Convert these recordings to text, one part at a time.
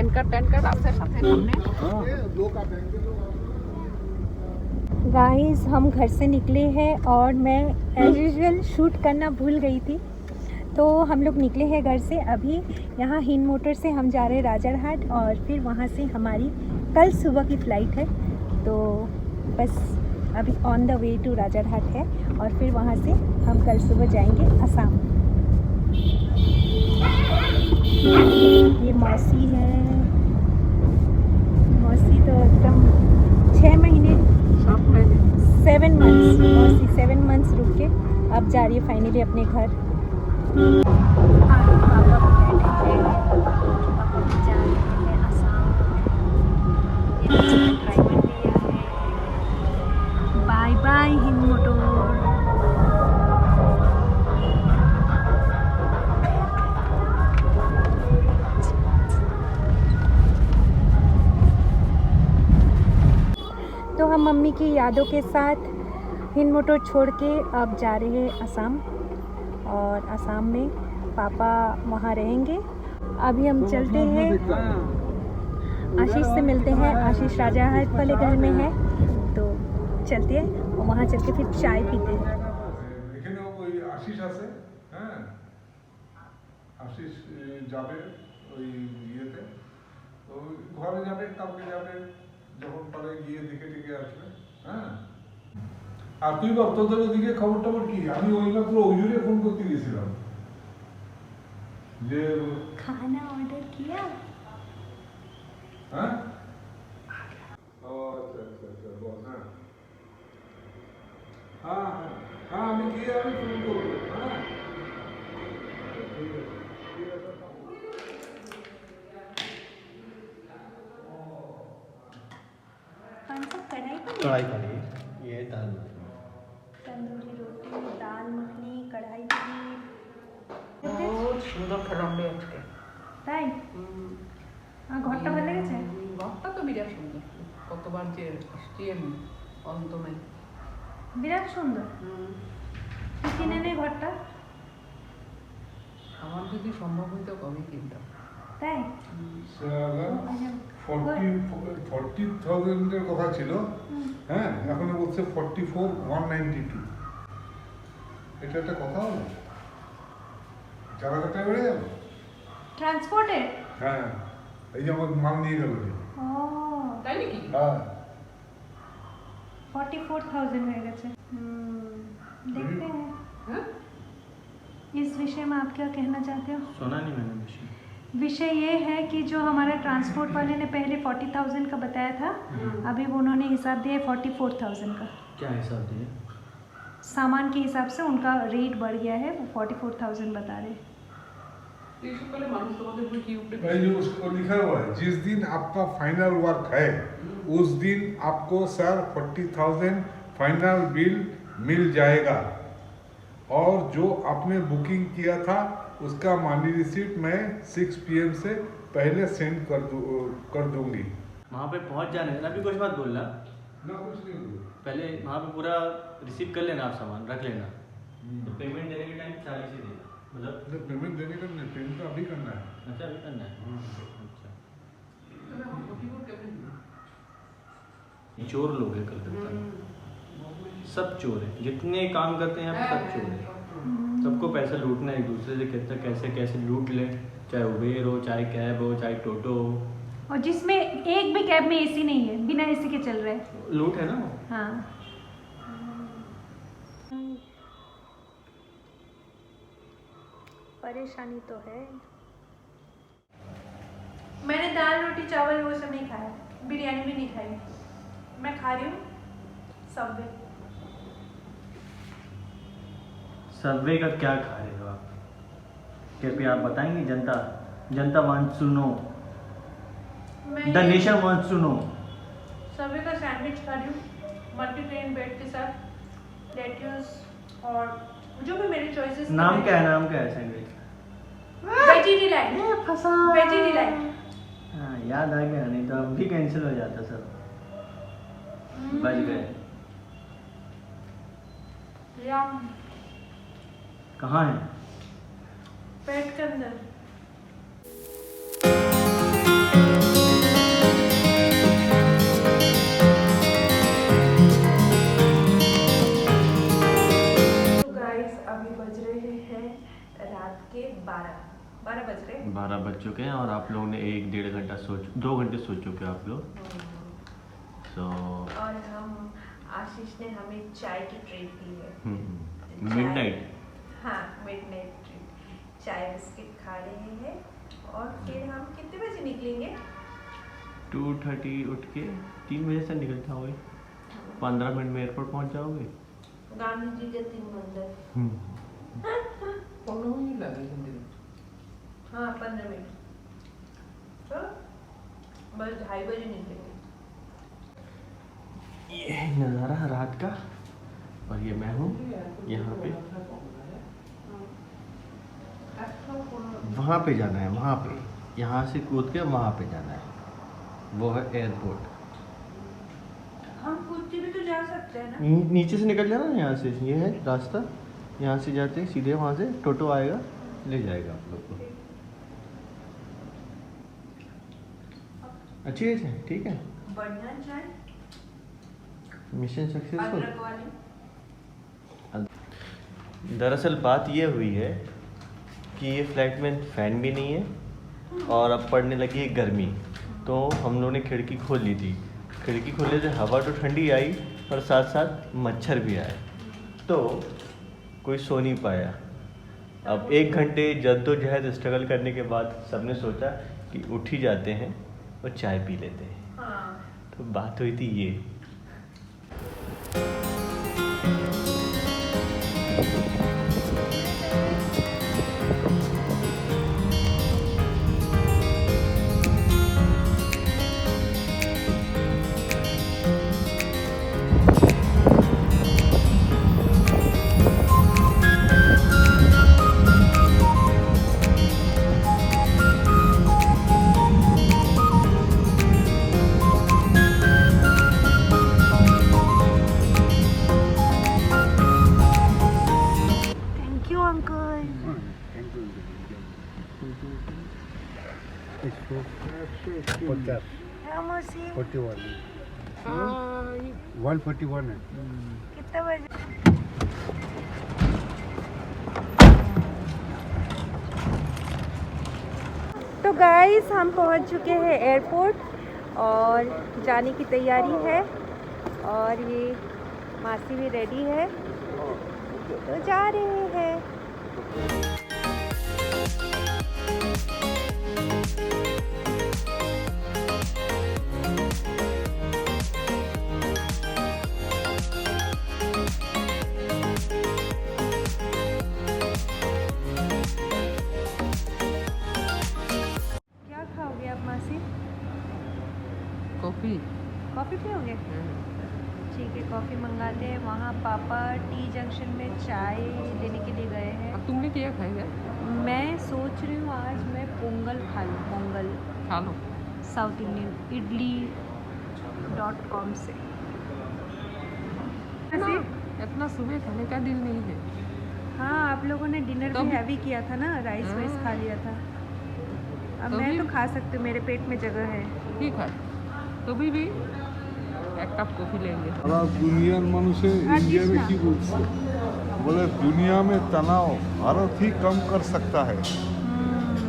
Tanker आपसे हमने guys हम घर से निकले हैं और मैं एज यूजुअल शूट करना भूल गई थी, तो हम लोग निकले हैं घर से। अभी यहाँ हिंद मोटर से हम जा रहे हैं राजारहाट और फिर वहाँ से हमारी कल सुबह की फ़्लाइट है। तो बस अभी on the way to Rajarhat है और फिर वहाँ से हम कल सुबह जाएंगे असम। ये मौसी है, मौसी तो एकदम 6 महीने 7 मंथ्स, मौसी 7 मंथ्स रुक के अब जा रही है फाइनली अपने घर। पापा बैठे हैं, अब हम जा रहे हैं असम। ये ड्राइवर लिया है। Bye bye Hind Motor. तो हम मम्मी की यादों के साथ हिंद मोटर छोड़ के अब जा रहे हैं असम और असम में पापा वहाँ रहेंगे। अभी हम चलते हैं, आशीष से मिलते हैं। आशीष राजारहाट वाले घर में है, तो चलते हैं और वहाँ चल के फिर चाय पीते हैं। आशीष আছে হ্যাঁ আশিস যাবে ওই ইয়েতে তো ঘরে যাবে কালকে যাবে যখন পারে গিয়ে দেখে টেকে আসবে হ্যাঁ আর তুই বল তোদের ওদিকে খবর টবর কি আমি ওইমাত্র ওইজুরে ফোন করতে গেছিলাম যে खाना ऑर्डर किया। হ্যাঁ ও আচ্ছা বল হ্যাঁ হ্যাঁ হ্যাঁ আমি গিয়ে আমি ফোন করবো হ্যাঁ ঠিক আছে कढ़ाई पनीर, ये दाल मखनी, तंदूरी रोटी, दाल मखनी, कढ़ाई पनीर। বহুত সুন্দর খেলাম আজকে। তাই ঘরটা ভালো লেগেছে? ঘরটা তো বিরাট সুন্দর, কতবার যে আসছি আমি অন্ত নাই। বিরাট সুন্দর। তুই কিনে নে ঘরটা। আমার যদি সম্ভব হইতো কবে কিনতাম। তাই 40,000 এর কথা ছিল হ্যাঁ এখন বলছে 44,192 এটা একটা কথা হলো 4,000 টাকা বেড়ে গেল ট্রান্সপোর্টে। হ্যাঁ এই যে আমার মাল নিয়ে গেল ও তাই নাকি? হ্যাঁ 44,000 হয়ে গেছে। देखते हैं হ্যাঁ इस विषय में आप क्या कहना चाहते हो? सुना नहीं मैंने विषय। विषय ये है कि जो हमारा ट्रांसपोर्ट वाले ने पहले 40,000 का बताया था, अभी वो उन्होंने हिसाब दिया 44,000 का। क्या हिसाब दिए? सामान के हिसाब से उनका रेट बढ़ गया है, वो 44,000 बता रहे। এইসব কালে মানুষ তোমাদের উপরে কি উপরে भाई जो उसको लिखा हुआ है जिस दिन आपका फाइनल वर्क है उस दिन आपको सर 40,000 फाइनल बिल मिल जाएगा और जो आपने बुकिंग किया था उसका मनी रिसीट मैं 6 PM से पहले सेंड कर दूंगी। वहाँ पे पहुँच जाने देना, अभी कुछ मत बोलना, ना कुछ नहीं होगा। पहले वहाँ पे पूरा रिसीव कर लेना, आप सामान रख लेना, तो पेमेंट देने के टाइम 40 ही देना, मतलब पेमेंट देने का नहीं, पेमेंट तो अभी करना है। अच्छा अभी करना है। अच्छा चोर लोग हैं कलकत्ता में, सब चोर हैं, जितने काम करते हैं सब चोर हैं, सबको पैसा लूटना है एक दूसरे से, कहते कैसे कैसे लूट ले, चाहे उबेर हो, चाहे कैब हो, चाहे टोटो हो। और जिसमें एक भी कैब में एसी नहीं है, बिना एसी के चल रहे हैं। लूट है ना वो। हाँ परेशानी तो है। मैंने दाल रोटी चावल वो सब नहीं खाया, बिरयानी भी नहीं खाई। मैं खा रही हूँ सबवे। सबवे का क्या खा रहे हो आप? कृपया आप बताएंगे, जनता wants to know, the nation wants to know. Subway का सैंडविच खा रही हूँ मल्टीग्रेन ब्रेड के साथ, लेट्यूस और जो भी मेरी चॉइसेस। नाम क्या है sandwich? Veggie delight. Veggie delight. हाँ याद आ गया, नहीं तो अब भी कैंसिल हो जाता सब। बच गए। कहाँ है? पेट के अंदर। रहे हैं रात के 12 बज रहे हैं। 12 बज चुके हैं और आप लोगों ने 1-1.5 घंटा 2 घंटे सो चुके हो आप लोग। सो और हम आशीष ने हमें चाय की ट्रीट दी है। मिडनाइट। हाँ, मिडनाइट ट्रीट। चाय बिस्किट खा रहे हैं और फिर हम कितने बजे निकलेंगे? 2:30 उठ के 3 बजे से निकल जाओगे, 15 मिनट में एयरपोर्ट पहुंच जाओगे। गांधी जी के 3 मंदिर। 15 मिनट लगेंगे। हाँ, 15 मिनट। तो बस 2:30 बजे निकलेंगे। ये नज़ारा रात का, और ये मैं हूँ यहाँ पे। वहाँ पे जाना है, वहाँ पे, यहाँ से कूद के वहाँ पे जाना है, वो है एयरपोर्ट। हम कूद के भी तो जा सकते हैं ना? नीचे से निकल जाना यहाँ से, ये है रास्ता, यहाँ से जाते सीधे वहाँ से टोटो आएगा, ले जाएगा आप लोग को। अच्छी है, ठीक है, बढ़िया चाय। Mission successful. अदरक वाली। दरअसल बात ये हुई है कि ये फ्लैट में फ़ैन भी नहीं है और अब पड़ने लगी है गर्मी, तो हम लोगों ने खिड़की खोल ली थी। खिड़की खोलने से हवा तो ठंडी आई और साथ साथ मच्छर भी आए, तो कोई सो नहीं पाया। अब 1 घंटे जद्दोजहद स्ट्रगल करने के बाद सबने सोचा कि उठ ही जाते हैं और चाय पी लेते हैं। हाँ। तो बात हुई थी ये। Thank you uncle. मौसी 41 हाय 141 है। कितना बजे? तो गाइस हम पहुंच चुके हैं एयरपोर्ट और जाने की तैयारी है, और ये मासी भी रेडी है, तो जा रहे हैं। क्या खाओगे आप मासी? कॉफी। कॉफ़ी पियोगे? ठीक है, कॉफ़ी मंगाते हैं। वहाँ पापा टी जंक्शन में चाय लेने के लिए गए हैं। अब तुमने क्या खाएगा? मैं सोच रही हूँ आज मैं पोंगल खा लूँ। पोंगल खा लो। साउथ इंडियन idli.com से। इतना सुबह खाने का दिल नहीं है। हाँ, आप लोगों ने डिनर तो भी हैवी किया था ना, राइस वाइस खा लिया था। अब तो मैं भी- तो खा सकती हूँ, मेरे पेट में जगह है। ठीक है, तो भी एक कप कॉफी लेंगे। সারা দুনিয়ার মানুষে ইন্ডিয়া में की बोलते बोले दुनिया में तनाव भारत ही कम कर सकता है।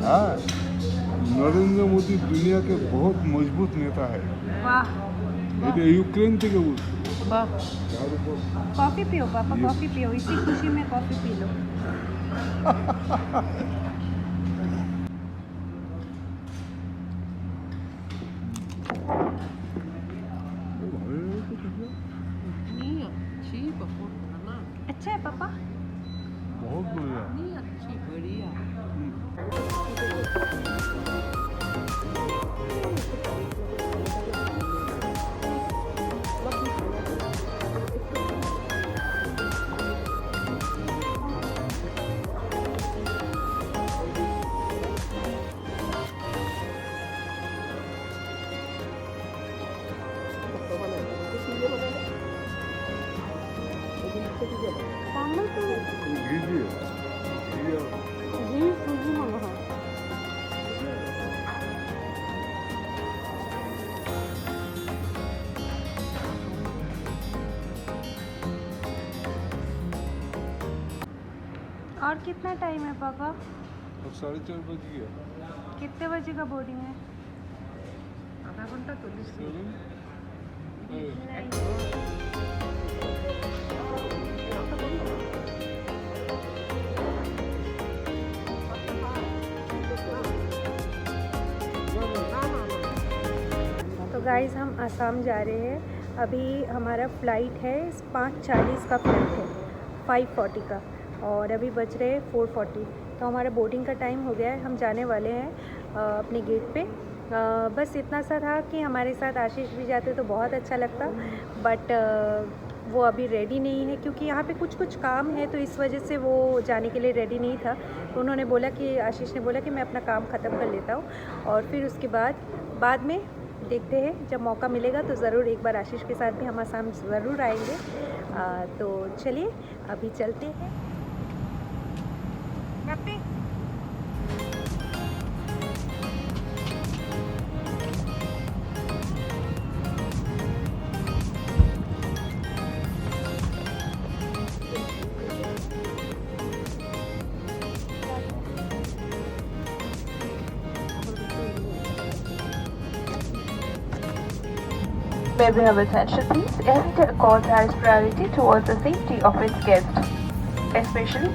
हाँ, नरेंद्र मोदी दुनिया के बहुत मजबूत नेता है। वाह, ये यूक्रेन থেকে বলছে। वाह, कॉफ़ी पियो पापा, कॉफ़ी पियो, इसी खुशी में कॉफ़ी पी लो। नहीं अच्छी बहुत खाना, अच्छा है पापा? बहुत बढ़िया। नहीं अच्छी बढ़िया। और कितना टाइम है पापा? अब 4:30 बज गया। कितने बजे का बोर्डिंग है? आधा घंटा तो चलो। तो गाइस हम आसाम जा रहे हैं। अभी हमारा फ़्लाइट है 5:40 का फ़्लाइट है, 5:40 का, और अभी बज रहे 4:40। तो हमारा बोर्डिंग का टाइम हो गया है, हम जाने वाले हैं अपने गेट पे। बस इतना सा था कि हमारे साथ आशीष भी जाते तो बहुत अच्छा लगता, बट वो अभी रेडी नहीं है क्योंकि यहाँ पे कुछ काम है, तो इस वजह से वो जाने के लिए रेडी नहीं था। तो उन्होंने बोला कि आशीष ने बोला कि मैं अपना काम ख़त्म कर लेता हूँ और फिर उसके बाद में देखते हैं, जब मौका मिलेगा तो ज़रूर एक बार आशीष के साथ भी हम आसाम ज़रूर आएंगे। तो चलिए अभी चलते हैं। May we have attention please? Air India accords highest priority towards the safety of its guests, especially